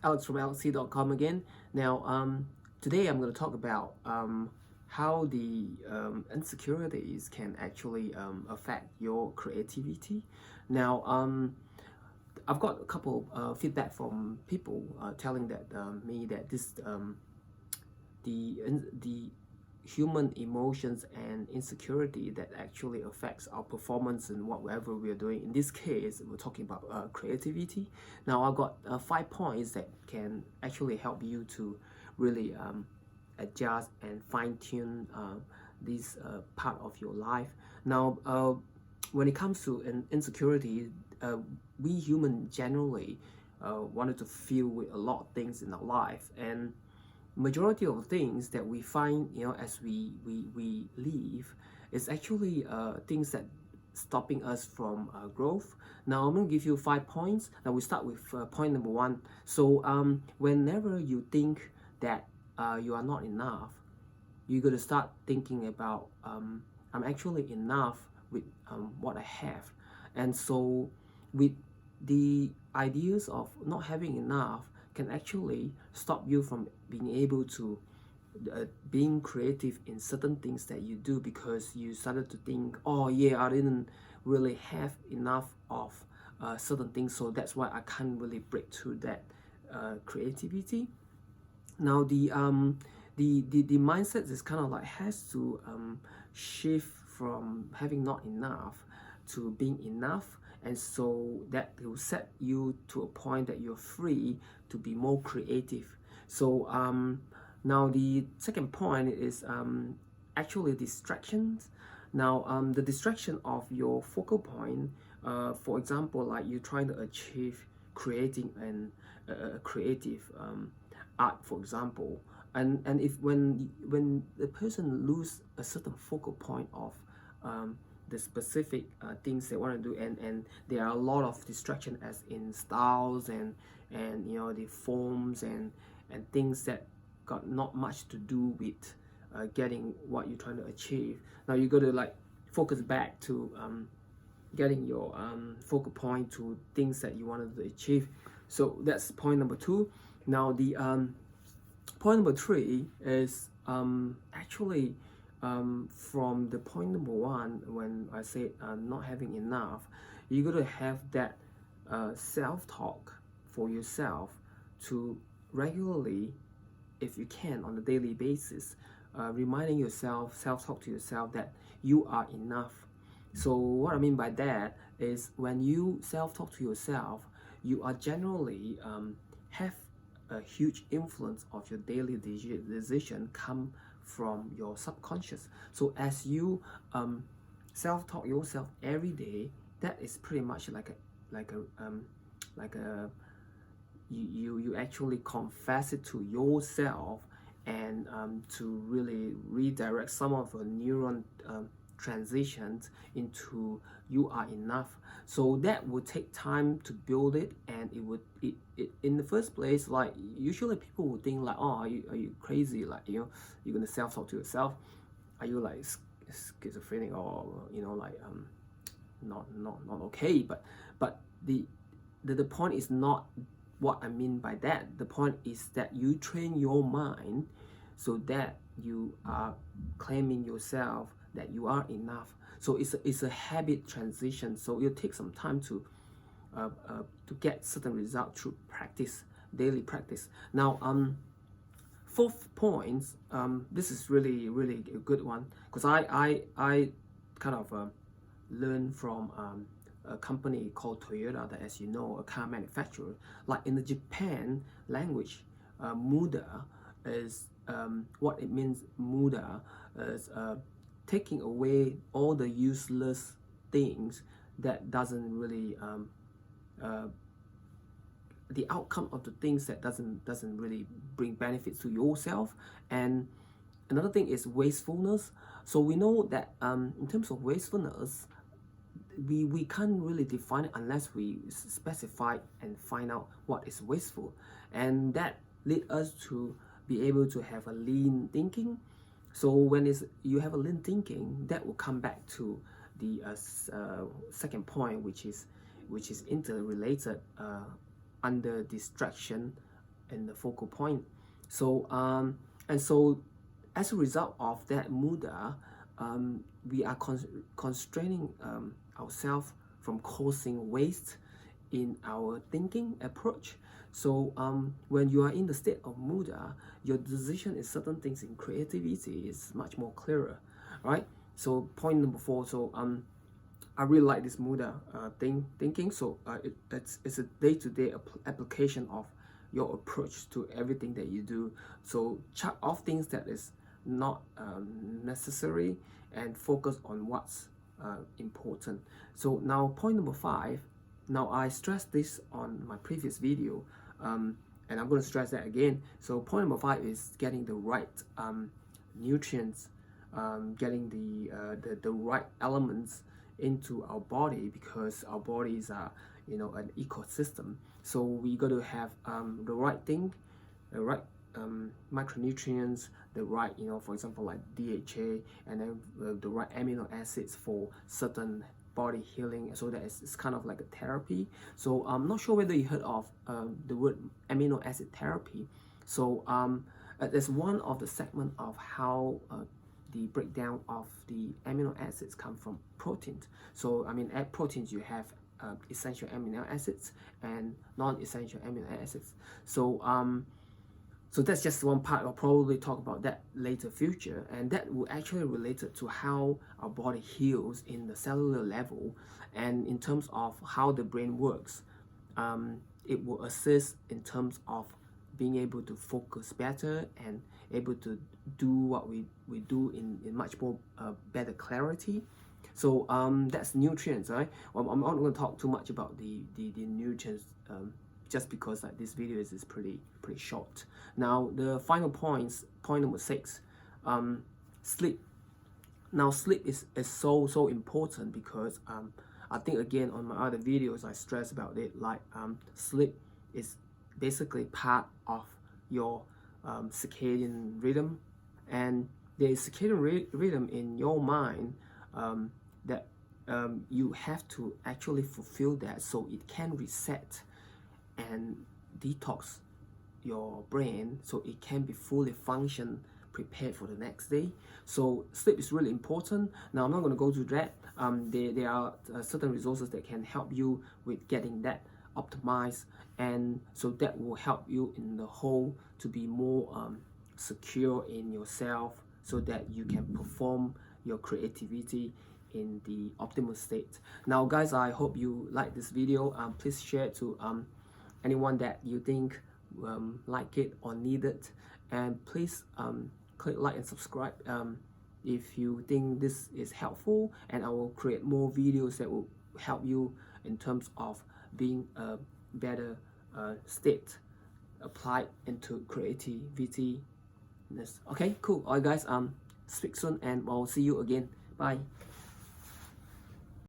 Alex from alexc.com again. Now, today I'm going to talk about how the insecurities can actually affect your creativity. Now, I've got a couple feedback from people telling that me that the human emotions and insecurity that actually affects our performance in whatever we are doing. In this case, we're talking about creativity. Now, I've got 5 points that can actually help you to really adjust and fine-tune this part of your life. Now, when it comes to an insecurity, we human generally wanted to feel with a lot of things in our life, and majority of things that we find, as we live, is actually things that stopping us from growth. Now I'm going to give you 5 points. Now we start with point number 1. So whenever you think that you are not enough, you got to start thinking about I'm actually enough with what I have. And so with the ideas of not having enough can actually stop you from being able to being creative in certain things that you do, because you started to think, oh yeah, I didn't really have enough of certain things, so that's why I can't really break through that creativity. Now the mindset is kind of like has to shift from having not enough to being enough, and so that will set you to a point that you're free to be more creative. So now the second point is actually distractions. Now the distraction of your focal point, for example, like you're trying to achieve creating an creative art, for example, and if when the person lose a certain focal point of the specific things they want to do, and there are a lot of distraction as in styles and the forms and things that got not much to do with getting what you're trying to achieve. Now you got to like focus back to getting your focal point to things that you wanted to achieve. So that's point number 2. Now the point number 3 is actually from the point number 1, when I said not having enough, you got to have that self-talk for yourself to regularly, if you can, on a daily basis, reminding yourself, self-talk to yourself that you are enough. So what I mean by that is when you self-talk to yourself, you are generally have a huge influence of your daily decision come from your subconscious. So as you self-talk yourself every day, that is pretty much like a you actually confess it to yourself, and to really redirect some of your neuron transitions into you are enough. So that would take time to build it, and it in the first place, like usually people would think like, oh, are you crazy, like you're gonna self-talk to yourself, are you like schizophrenic, or like not okay, but the point is not what I mean by that. The point is that you train your mind so that you are claiming yourself that you are enough. So it's a habit transition. So it'll take some time to get certain result through practice, daily practice. Now, 4th point, this is really a good one, because I kind of learned from a company called Toyota, that, as you know, a car manufacturer. Like in the Japan language, MUDA is what it means. MUDA is taking away all the useless things that doesn't really the outcome of the things that doesn't really bring benefits to yourself. And another thing is wastefulness. So we know that in terms of wastefulness, we can't really define it unless we specify and find out what is wasteful, and that lead us to be able to have a lean thinking. So when you have a lean thinking, that will come back to the second point, which is interrelated under distraction in the focal point. So and so as a result of that MUDA, we are constraining ourselves from causing waste in our thinking approach. So when you are in the state of MUDA, your decision in certain things in creativity is much more clearer, right? So point number 4. So I really like this MUDA thinking. So it's a day-to-day application of your approach to everything that you do. So check off things that is not necessary and focus on what's important. So now point number 5. Now I stressed this on my previous video, and I'm going to stress that again. So point number 5 is getting the right nutrients, getting the right elements into our body, because our bodies are, you know, an ecosystem. So we got to have the right thing, the right micronutrients, the right, you know, for example, like DHA, and then the right amino acids for certain body healing, so that it's kind of like a therapy. So I'm not sure whether you heard of the word amino acid therapy. So there's one of the segment of how the breakdown of the amino acids come from proteins. So I mean, at proteins you have essential amino acids and non-essential amino acids. So so that's just one part. I'll probably talk about that later future, and that will actually relate to how our body heals in the cellular level, and in terms of how the brain works. It will assist in terms of being able to focus better and able to do what we do in much more better clarity. So that's nutrients, right? Well, I'm not going to talk too much about the nutrients, just because like this video is pretty short. Now the final points, point number 6, sleep. Now sleep is so important, because I think again on my other videos I stress about it, like sleep is basically part of your circadian rhythm, and there is circadian rhythm in your mind that you have to actually fulfill that, so it can reset and detox your brain, so it can be fully function, prepared for the next day. So sleep is really important. Now I'm not going to go to that. There are certain resources that can help you with getting that optimized, and so that will help you in the whole to be more secure in yourself, so that you can perform your creativity in the optimal state. Now guys, I hope you like this video. Please share it to anyone that you think like it or need it, and please click like and subscribe if you think this is helpful, and I will create more videos that will help you in terms of being a better state applied into creativity. Okay, cool. Alright guys, speak soon, and I'll see you again. Bye.